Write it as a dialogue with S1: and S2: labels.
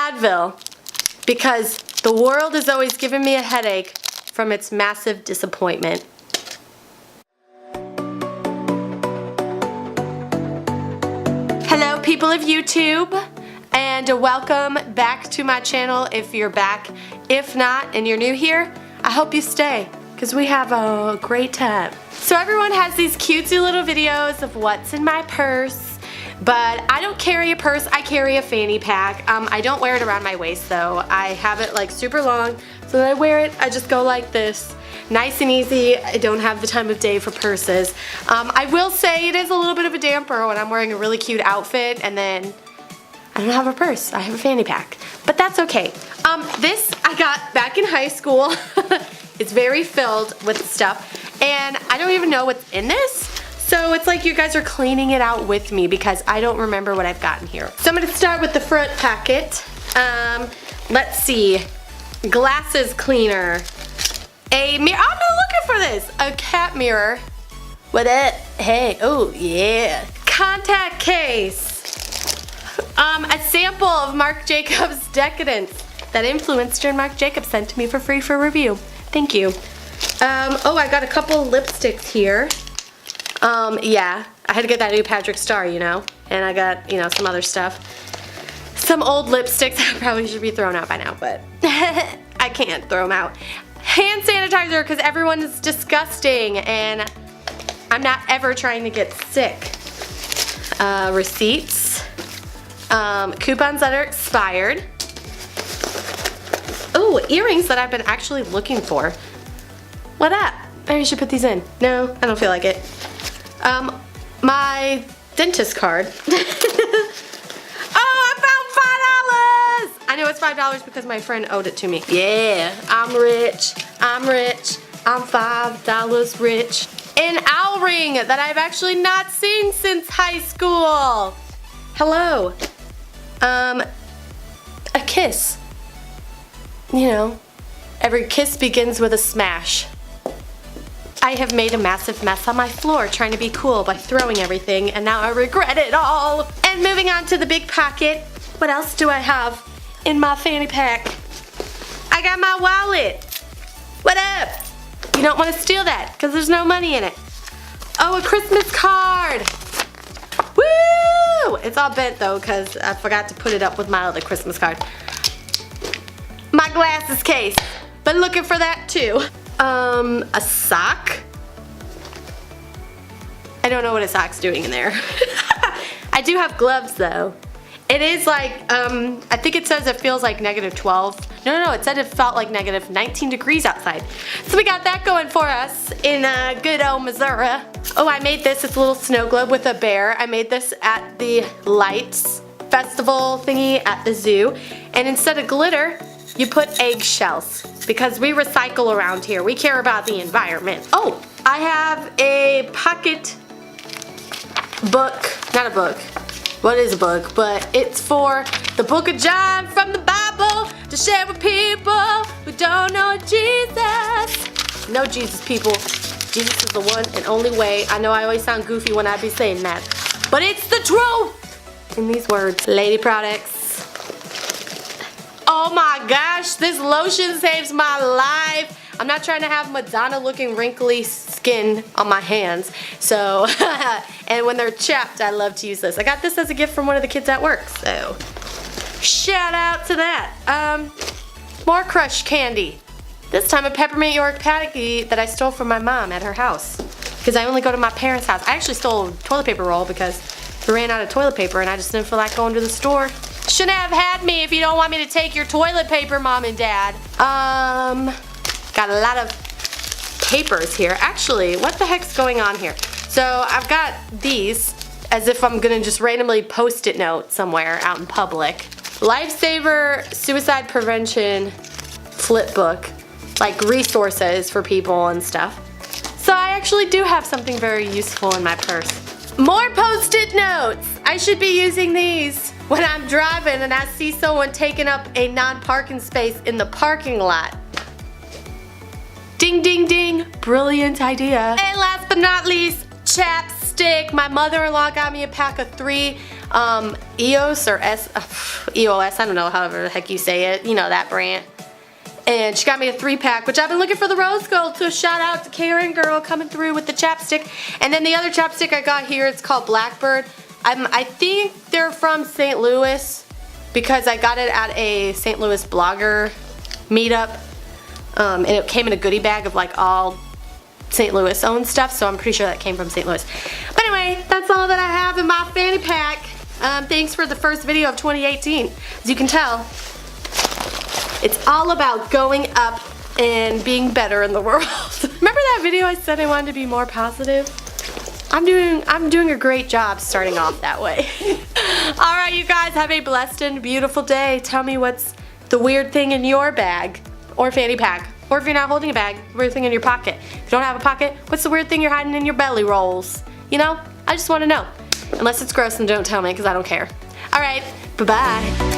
S1: Advil because the world is always giving me a headache from its massive disappointment. Hello people of YouTube, and welcome back to my channel if you're back. If not and you're new here, I hope you stay because we have a great time. So everyone has these cutesy little videos of what's in my purse, but I don't carry a purse, I carry a fanny pack. I don't wear it around my waist though. I have it like super long, so when I wear it, I just go like this. Nice and easy. I don't have the time of day for purses. I will say it is a little bit of a damper when I'm wearing a really cute outfit and then I don't have a purse. I have a fanny pack. But that's okay. This I got back in high school. It's very filled with stuff and I don't even know what's in this. So it's like you guys are cleaning it out with me because I don't remember what I've gotten here. So I'm going to start with the front packet. Let's see. Glasses cleaner. A mirror. I'm not looking for this. A cat mirror. What up? Hey. Oh yeah. Contact case. A sample of Marc Jacobs Decadence that influencer Marc Jacobs sent to me for free for review. Thank you. Oh, I got a couple lipsticks here. Yeah, I had to get that new Patrick Star, you know, and I got, you know, some other stuff. Some old lipsticks that probably should be thrown out by now, but I can't throw them out. Hand sanitizer because everyone is disgusting and I'm not ever trying to get sick. Receipts. Coupons that are expired. Oh, earrings that I've been actually looking for. What up? Maybe I should put these in. No, I don't feel like it. My dentist card. Oh, I found $5! I know it's $5 because my friend owed it to me. Yeah, I'm rich. I'm rich. I'm $5 rich. An owl ring that I've actually not seen since high school. Hello. A kiss. You know, every kiss begins with a smash. I have made a massive mess on my floor trying to be cool by throwing everything, and now I regret it all. And moving on to the big pocket, what else do I have in my fanny pack? I got my wallet. What up? You don't want to steal that because there's no money in it. Oh, a Christmas card. Woo! It's all bent though because I forgot to put it up with my other Christmas card. My glasses case. Been looking for that too. A sock. I don't know what a sock's doing in there. I do have gloves though. It is like, I think it says it feels like -12. No, it said it felt like -19 degrees outside. So we got that going for us in good old Missouri. Oh, I made this. It's a little snow globe with a bear. I made this at the Lights Festival thingy at the zoo. And instead of glitter, you put eggshells because we recycle around here. We care about the environment. Oh, I have a pocket book. Not a book. What is a book? But it's for the book of John from the Bible to share with people who don't know Jesus. No Jesus, people. Jesus is the one and only way. I know I always sound goofy when I be saying that, but it's the truth in these words. Lady products. Oh my gosh, this lotion saves my life. I'm not trying to have Madonna looking wrinkly skin on my hands. So, and when they're chapped, I love to use this. I got this as a gift from one of the kids at work, so shout out to that. More crushed candy. This time a peppermint York patty that I stole from my mom at her house. Because I only go to my parents' house. I actually stole a toilet paper roll because we ran out of toilet paper and I just didn't feel like going to the store. Shouldn't have had me if you don't want me to take your toilet paper, Mom and Dad. Got a lot of papers here. Actually, what the heck's going on here? So I've got these as if I'm gonna just randomly post-it note somewhere out in public. Lifesaver Suicide Prevention flip book, like resources for people and stuff. So I actually do have something very useful in my purse. More post-it notes. I should be using these when I'm driving and I see someone taking up a non-parking space in the parking lot. Ding, ding, ding. Brilliant idea. And last but not least, chapstick. My mother-in-law got me a pack of 3. EOS or EOS, I don't know, however the heck you say it, you know, that brand. And she got me a 3-pack, which I've been looking for the rose gold, so shout out to Karen girl coming through with the chapstick. And then the other chapstick I got here, it's called Blackbird. I think they're from St. Louis because I got it at a St. Louis blogger meetup. And it came in a goodie bag of like all St. Louis owned stuff, so I'm pretty sure that came from St. Louis. But anyway, that's all that I have in my fanny pack. Thanks for the first video of 2018. As you can tell, it's all about going up and being better in the world. Remember that video I said I wanted to be more positive? I'm doing a great job starting off that way. Alright, you guys, have a blessed and beautiful day. Tell me what's the weird thing in your bag or fanny pack. Or if you're not holding a bag, weird thing in your pocket. If you don't have a pocket, what's the weird thing you're hiding in your belly rolls? You know? I just want to know. Unless it's gross, then don't tell me because I don't care. Alright, bye-bye.